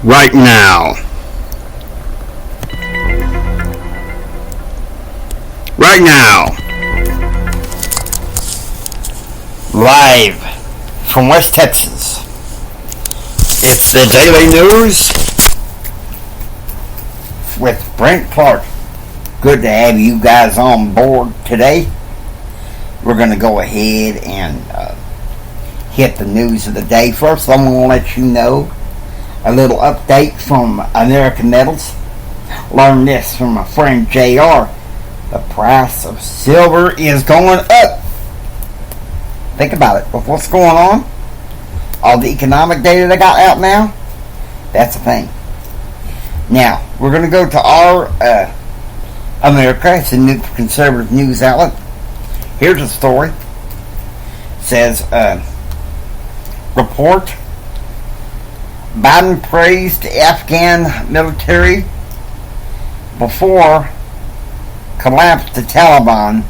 right now. Right now. Live from West Texas. It's the Daily News with Brent Clark. Good to have you guys on board today. We're going to go ahead and hit the news of the day. First, I'm going to let you know a little update from American Metals. Learned this from my friend JR. The price of silver is going up. Think about it. With what's going on, all the economic data they got out now, that's a thing. Now, we're going to go to our America. It's a new conservative news outlet. Here's a story. It says, report, Biden praised the Afghan military before collapsed the Taliban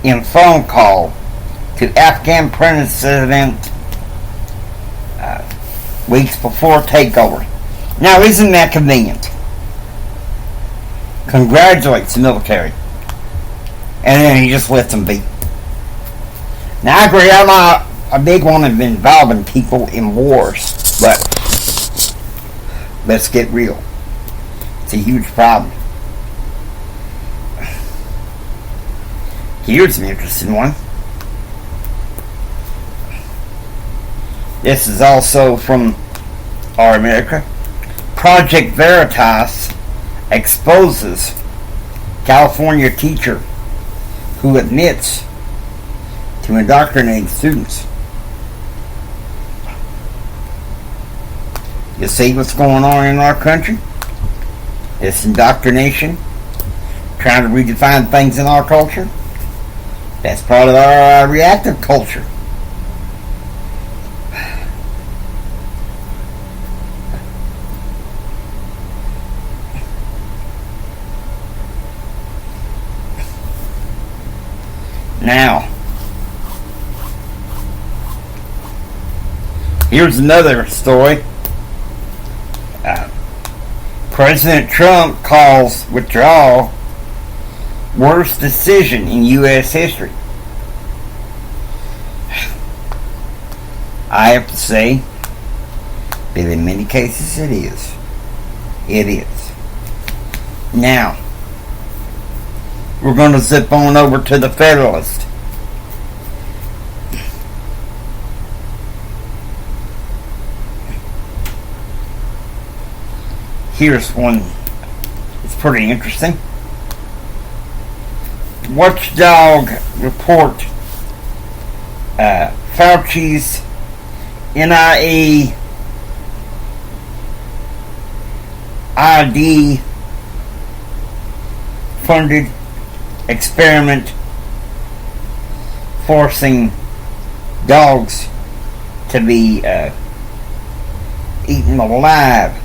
in phone call to Afghan president weeks before takeover. Now, isn't that convenient? Congratulates the military. And then he just lets them be. Now, I agree, I'm not a big one of involving people in wars, but let's get real. It's a huge problem. Here's an interesting one. This is also from Our America. Project Veritas exposes California teacher who admits to indoctrinating students. You see what's going on in our country? This indoctrination, trying to redefine things in our culture. That's part of our reactive culture. Now, here's another story. President Trump calls withdrawal worst decision in U.S. history. I have to say that in many cases it is. It is. Now, we're going to zip on over to the Federalist. Here's one. It's pretty interesting. Watchdog report Fauci's NIA ID funded experiment forcing dogs to be eaten alive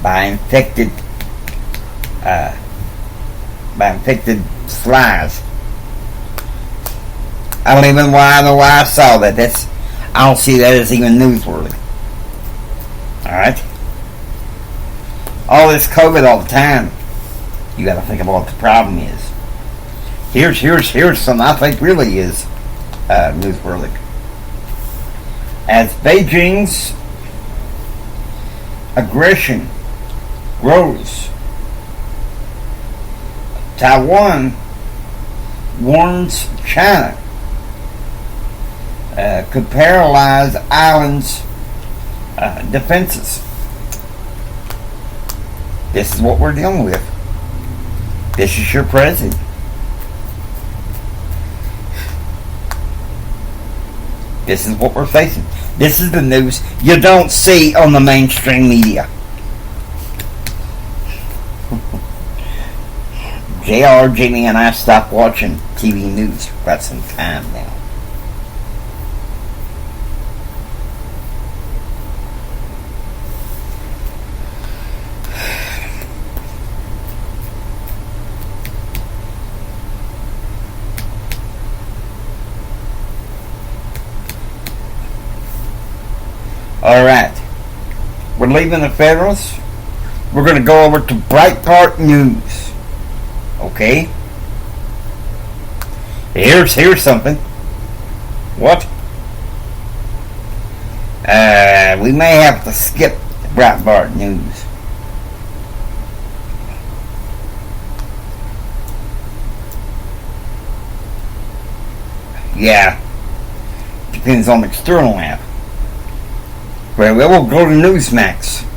by infected flies. I don't even know why I saw that. I don't see that as even newsworthy. Alright? All this COVID all the time. You gotta think about what the problem is. Here's something I think really is newsworthy. As Beijing's aggression grows, Taiwan warns China could paralyze islands' defenses. This is what we're dealing with. This is your president. This is what we're facing. This is the news you don't see on the mainstream media. JR, Jamie, and I stopped watching TV news for quite some time now. Alright. We're leaving the Federalists. We're going to go over to Breitbart News. Okay? Here's something. What? We may have to skip Breitbart News. Yeah. Depends on the external app. Well, we'll go to Newsmax.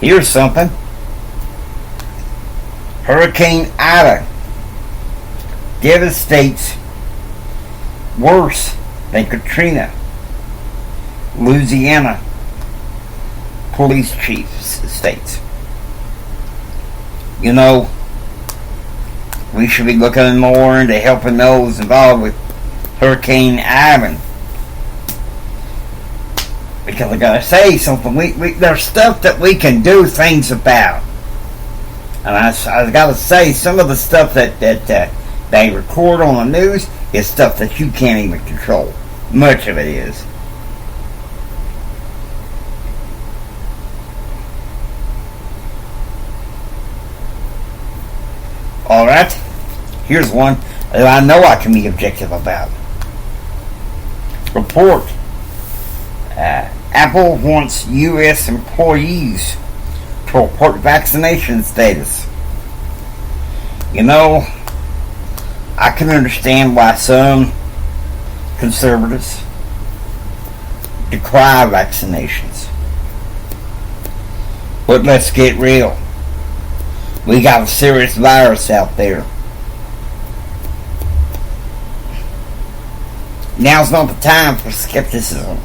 Here's something. Hurricane Ida devastates worse than Katrina. Louisiana police chief states. You know, we should be looking more into helping those involved with Hurricane Ivan. Because I gotta say something, there's stuff that we can do things about. And I gotta say, some of the stuff that they record on the news is stuff that you can't even control. Much of it is. Alright, here's one that I know I can be objective about. Report. Apple wants U.S. employees to report vaccination status. You know, I can understand why some conservatives decry vaccinations. But let's get real. We got a serious virus out there. Now's not the time for skepticism.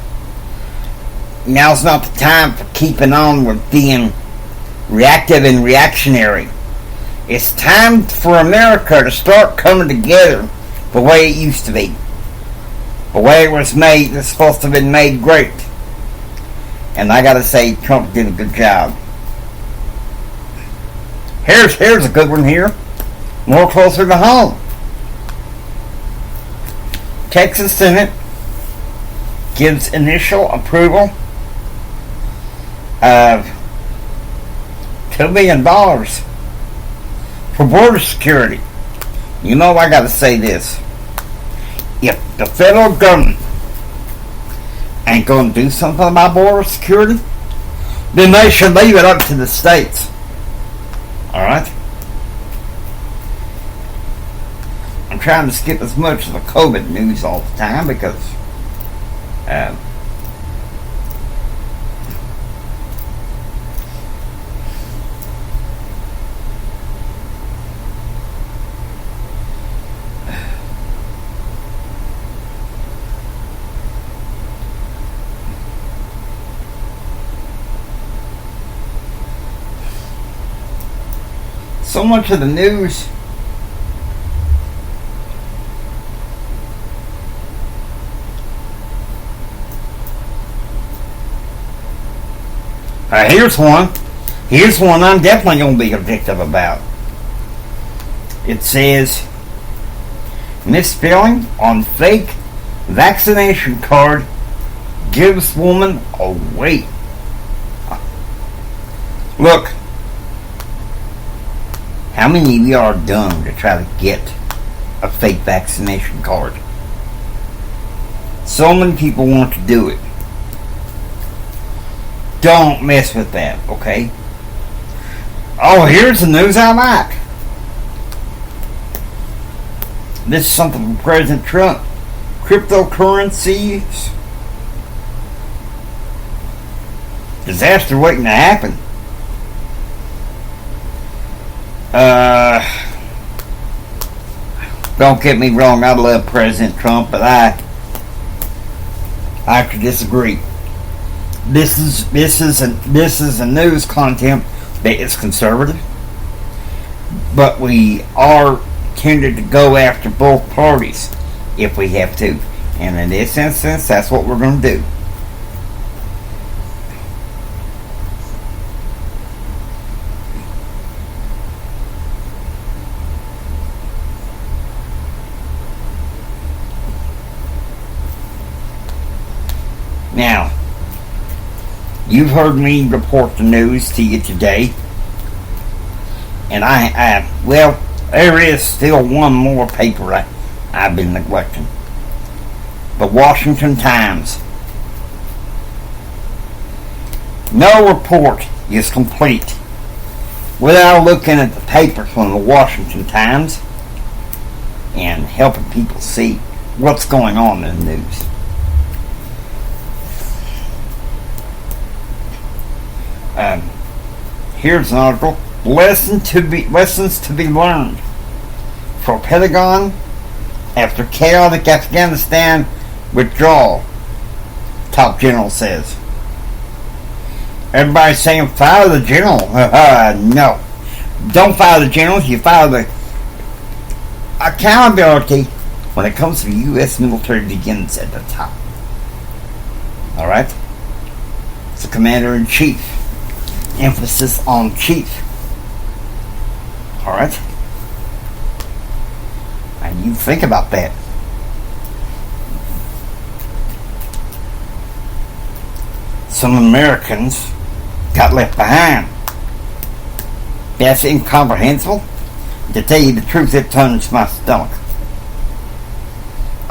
Now's not the time for keeping on with being reactive and reactionary. It's time for America to start coming together the way it used to be. The way it was made, it's supposed to have been made great. And I gotta say, Trump did a good job. Here's a good one here. More closer to home. Texas Senate gives initial approval of $2 billion for border security. You know, I gotta say this. If the federal government ain't gonna do something about border security, then they should leave it up to the states. Alright? I'm trying to skip as much of the COVID news all the time because so much of the news here's one I'm definitely going to be objective about. It says misspelling on fake vaccination card gives woman away. Look, how many of you are dumb to try to get a fake vaccination card? So many people want to do it. Don't mess with that, okay? Oh, here's the news I like. This is something from President Trump. Cryptocurrencies. Disaster waiting to happen. Don't get me wrong, I love President Trump, but I have to disagree. This is a news content that is conservative, but we are tended to go after both parties if we have to, and in this instance, that's what we're going to do. Now, you've heard me report the news to you today, and well, there is still one more paper I've been neglecting. The Washington Times. No report is complete without looking at the papers from the Washington Times and helping people see what's going on in the news. Here's an article. Lessons to be learned for Pentagon after chaotic Afghanistan withdrawal, top general says. Everybody's saying fire the general. No. Don't fire the generals. You fire the accountability when it comes to the U.S. military begins at the top. Alright? It's the commander-in-chief. Emphasis on chief. Alright? And you think about that. Some Americans got left behind. That's incomprehensible. To tell you the truth, it turns my stomach.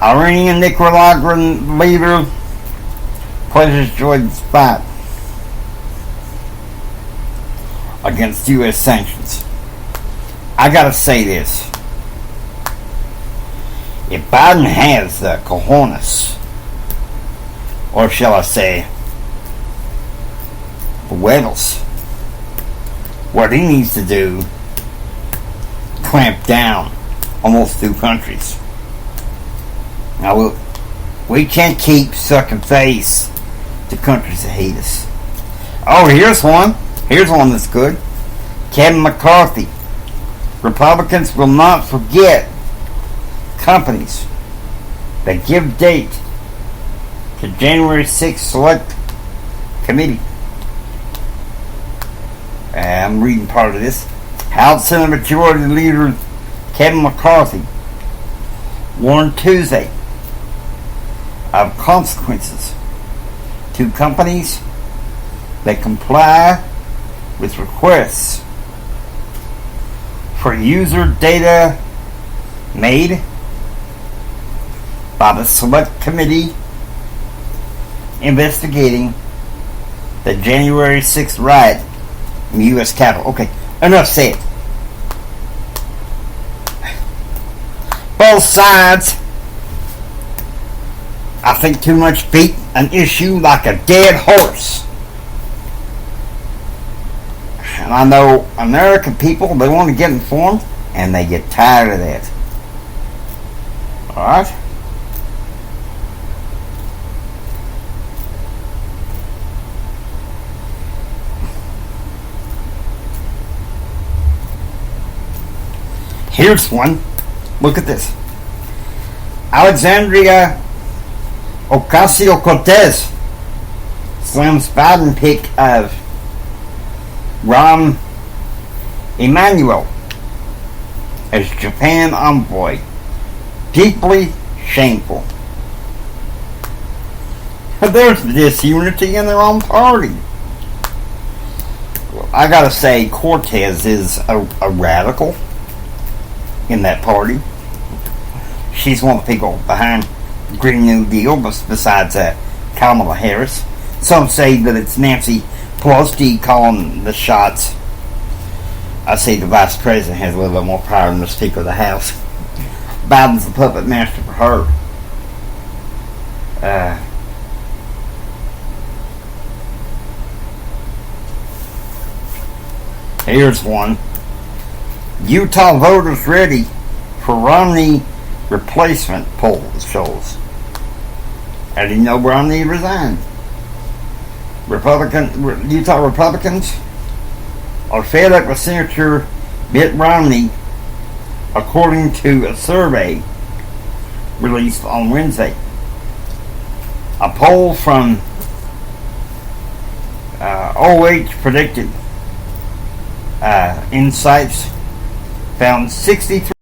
Iranian Nicaraguan leader pledges Jordan's fight against U.S. sanctions. I gotta say this. If Biden has the cojones, or shall I say, the huevos, what he needs to do, clamp down almost 2 countries. Now, we can't keep sucking face to countries that hate us. Oh, here's one. Here's one that's good. Kevin McCarthy. Republicans will not forget companies that give date to January 6th Select Committee. I'm reading part of this. House Senate Majority Leader Kevin McCarthy warned Tuesday of consequences to companies that comply with requests for user data made by the Select Committee investigating the January 6th riot in the U.S. Capitol. Okay, enough said. Both sides, I think, too much beat an issue like a dead horse. And I know American people, they want to get informed, and they get tired of that. Alright? Here's one. Look at this. Alexandria Ocasio-Cortez slams Biden pick of Rahm Emanuel as Japan envoy. Deeply shameful. There's disunity in their own party. I gotta say, Cortez is a radical in that party. She's one of the people behind the Green New Deal, besides Kamala Harris. Some say that it's Nancy Pelosi calling the shots. I say the vice president has a little bit more power than the Speaker of the House. Biden's the puppet master for her. Here's one. Utah voters ready for Romney replacement, poll shows. I didn't know Romney resigned. Utah Republicans are fed up with Senator Mitt Romney, according to a survey released on Wednesday. A poll from OH Predicted Insights found 63